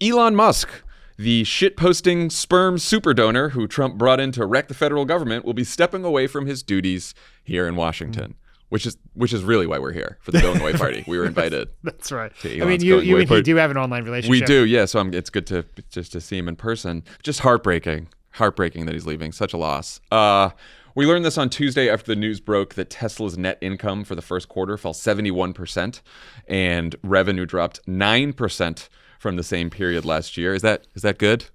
Elon Musk, the shitposting sperm super donor who Trump brought in to wreck the federal government, will be stepping away from his duties here in Washington, which is really why we're here, for the going away party. We were invited. That's right. To I mean, you and he do have an online relationship. We do, yeah. So it's good to see him in person. Just heartbreaking that he's leaving. Such a loss. We learned this on Tuesday after the news broke that Tesla's net income for the first quarter fell 71% and revenue dropped 9% from the same period last year. Is that good?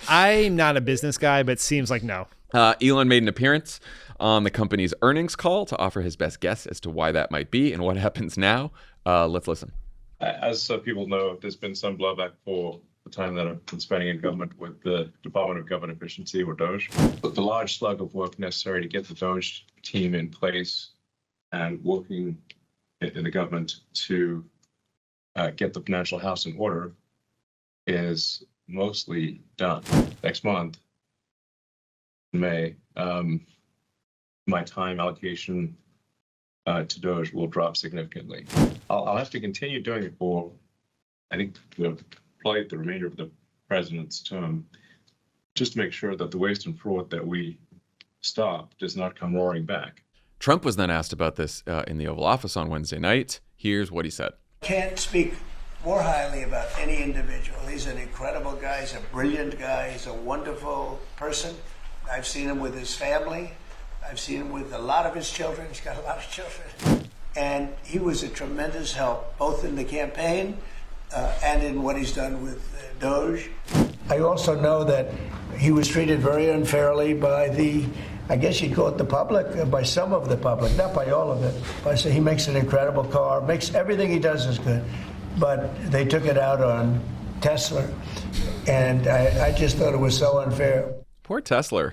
I'm not a business guy, but seems like no. Elon made an appearance on the company's earnings call to offer his best guess as to why that might be and what happens now. Let's listen. As people know, there's been some blowback for the time that I've been spending in government with the Department of Government Efficiency, or DOGE. But the large slug of work necessary to get the DOGE team in place and working in the government to get the financial house in order is mostly done. Next month, in May, my time allocation to DOGE will drop significantly. I'll have to continue doing it for, I think, probably the remainder of the president's term, just to make sure that the waste and fraud that we stop does not come roaring back. Trump was then asked about this in the Oval Office on Wednesday night. Here's what he said. Can't speak more highly about any individual. He's an incredible guy. He's a brilliant guy. He's a wonderful person. I've seen him with his family. I've seen him with a lot of his children. He's got a lot of children. And he was a tremendous help, both in the campaign and in what he's done with DOGE. I also know that he was treated very unfairly by I guess you'd call it the public, by some of the public, not by all of it. But I say he makes an incredible car, everything he does is good. But they took it out on Tesla, and I just thought it was so unfair. Poor Tesla.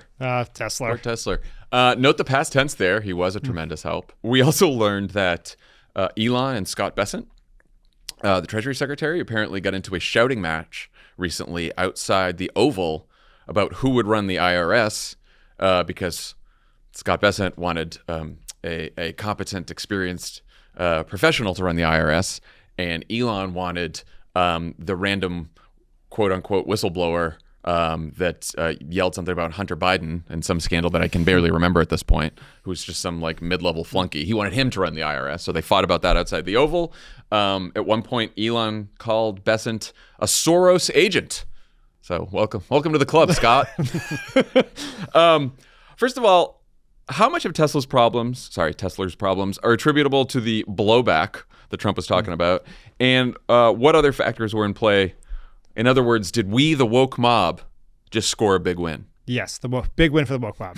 Tesla. Poor Tesla. Note the past tense there. He was a tremendous help. We also learned that Elon and Scott Bessant, the Treasury Secretary, apparently got into a shouting match recently outside the Oval about who would run the IRS because Scott Bessant wanted a competent, experienced professional to run the IRS, and Elon wanted the random quote-unquote whistleblower that yelled something about Hunter Biden and some scandal that I can barely remember at this point, who's just some like mid-level flunky. He wanted him to run the IRS, so they fought about that outside the Oval. At one point, Elon called Bessant a Soros agent. So welcome to the club, Scott. First of all, how much of Tesla's problems are attributable to the blowback that Trump was talking about, and what other factors were in play? In other words, did we, the woke mob, just score a big win? Yes, big win for the woke mob.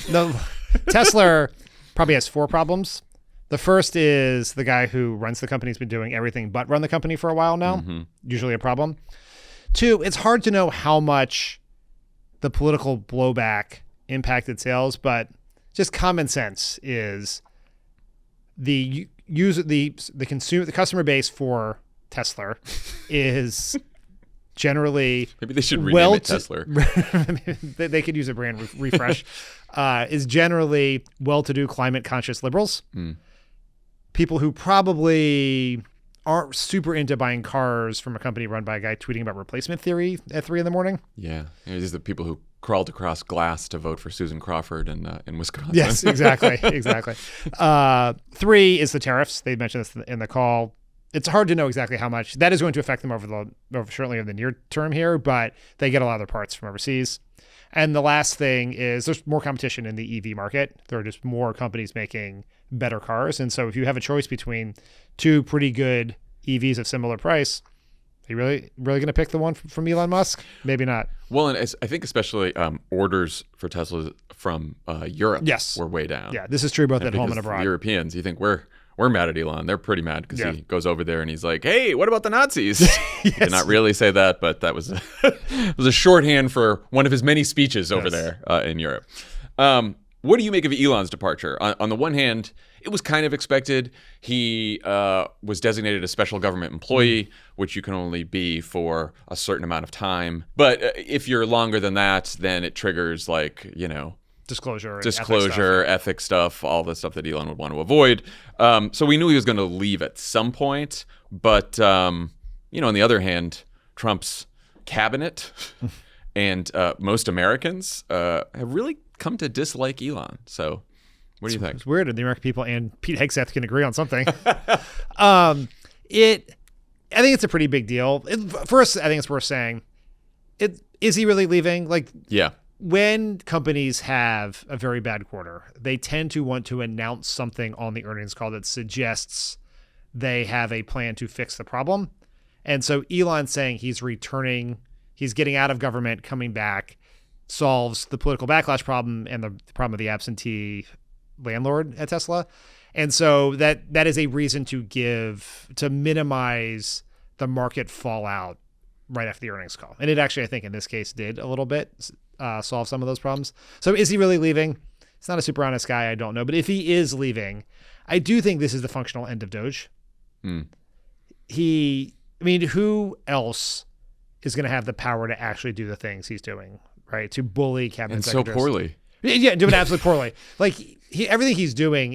Tesla probably has 4 problems. The first is the guy who runs the company has been doing everything but run the company for a while now. Mm-hmm. Usually a problem. 2, it's hard to know how much the political blowback impacted sales, but just common sense is the customer base for Tesla is generally, maybe they should rename it Tesla. They could use a brand refresh. Is generally well-to-do, climate-conscious liberals. People who probably aren't super into buying cars from a company run by a guy tweeting about replacement theory at 3 a.m. Yeah, these are the people who crawled across glass to vote for Susan Crawford in Wisconsin. Yes, exactly. 3 is the tariffs. They mentioned this in the call. It's hard to know exactly how much that is going to affect them certainly in the near term here, but they get a lot of their parts from overseas. And the last thing is there's more competition in the EV market. There are just more companies making better cars. And so if you have a choice between 2 pretty good EVs of similar price, are you really going to pick the one from Elon Musk? Maybe not. Well, and I think especially orders for Tesla from Europe were way down. Yeah, this is true both at home and abroad. Europeans, you think we're mad at Elon. They're pretty mad because he goes over there and he's like, hey, what about the Nazis? He did not really say that, but that was a shorthand for one of his many speeches over there in Europe. What do you make of Elon's departure? On the one hand, it was kind of expected. He was designated a special government employee, which you can only be for a certain amount of time. But if you're longer than that, then it triggers disclosure, ethics stuff, all the stuff that Elon would want to avoid. So we knew he was going to leave at some point. But, on the other hand, Trump's, cabinet and most Americans have really come to dislike Elon. So what do you think? It's weird that the American people and Pete Hegseth can agree on something. I think it's a pretty big deal. First, I think it's worth saying, is he really leaving? Like, yeah. When companies have a very bad quarter, they tend to want to announce something on the earnings call that suggests they have a plan to fix the problem. And so Elon saying he's returning, he's getting out of government, coming back, solves the political backlash problem and the problem of the absentee landlord at Tesla. And so that is a reason to minimize the market fallout right after the earnings call. And it actually, I think in this case, did a little bit solve some of those problems. So is he really leaving? He's not a super honest guy. I don't know. But if he is leaving, I do think this is the functional end of DOGE. Who else is going to have the power to actually do the things he's doing, right? To bully cabinet secretaries. So poorly. Yeah, doing absolutely poorly. Like everything he's doing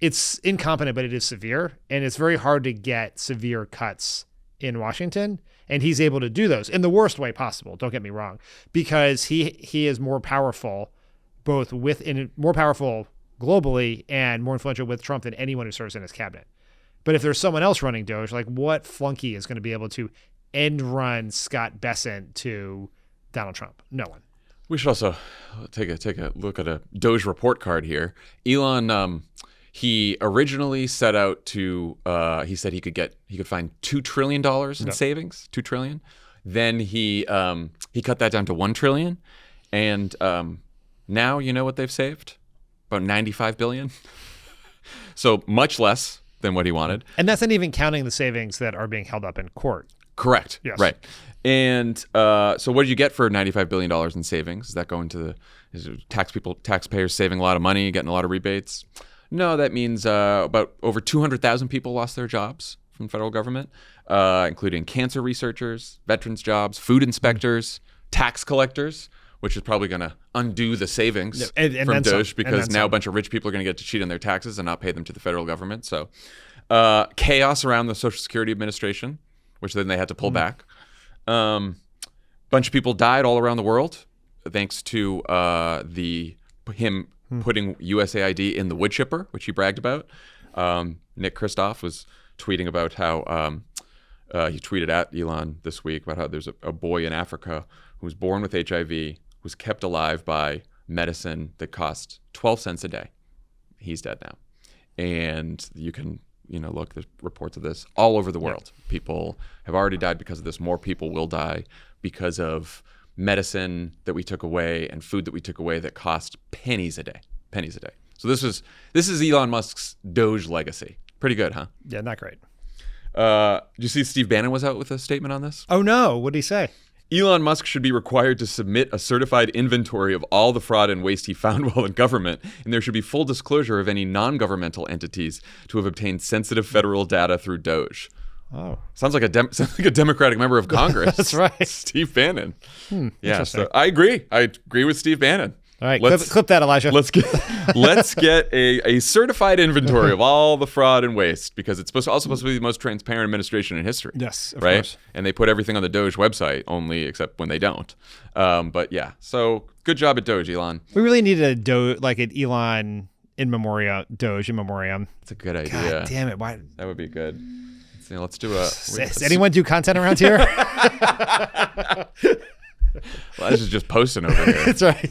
it's incompetent, but it is severe. And it's very hard to get severe cuts in Washington. And he's able to do those in the worst way possible. Don't get me wrong, because he is more powerful, more powerful globally and more influential with Trump than anyone who serves in his cabinet. But if there's someone else running DOGE, like what flunky is going to be able to end run Scott Bessant to Donald Trump? No one. We should also take a look at a DOGE report card here. Elon, he originally set out to, he said he could find $2 trillion in savings, $2 trillion. Then he cut that down to $1 trillion. And now you know what they've saved? About $95 billion. So much less than what he wanted. And that's not even counting the savings that are being held up in court. Correct. Yes. Right. And so what did you get for $95 billion in savings? Is that going to taxpayers saving a lot of money, getting a lot of rebates? No, that means about over 200,000 people lost their jobs from the federal government, including cancer researchers, veterans jobs, food inspectors, tax collectors, which is probably going to undo the savings from DOGE because now a bunch of rich people are going to get to cheat on their taxes and not pay them to the federal government. So chaos around the Social Security Administration, which then they had to pull back. Bunch of people died all around the world thanks to him putting USAID in the wood chipper, which he bragged about. Nick Kristof was tweeting about how he tweeted at Elon this week about how there's a boy in Africa who was born with HIV, was kept alive by medicine that cost 12 cents a day. He's dead now. And you can look, there's reports of this all over the world. People have already died because of this. More people will die because of medicine that we took away and food that we took away that cost pennies a day. So this is Elon Musk's DOGE legacy. Pretty good, huh? Yeah, not great. Did you see Steve Bannon was out with a statement on this? Oh no, what did he say? Elon Musk should be required to submit a certified inventory of all the fraud and waste he found while in government, and there should be full disclosure of any non-governmental entities to have obtained sensitive federal data through DOGE. Oh, sounds like a Democratic member of Congress. That's right, Steve Bannon. Yeah, so I agree. I agree with Steve Bannon. All right, clip that, Elijah. Let's get a certified inventory of all the fraud and waste, because it's supposed to be the most transparent administration in history. Yes, of right? course. And they put everything on the DOGE website, only except when they don't. But yeah, so good job at DOGE, Elon. We really needed an Elon in memoriam, DOGE in memoriam. It's a good idea. God damn it! Why? That would be good. Let's do Does anyone do content around here? Well, this is just posting over here. That's right.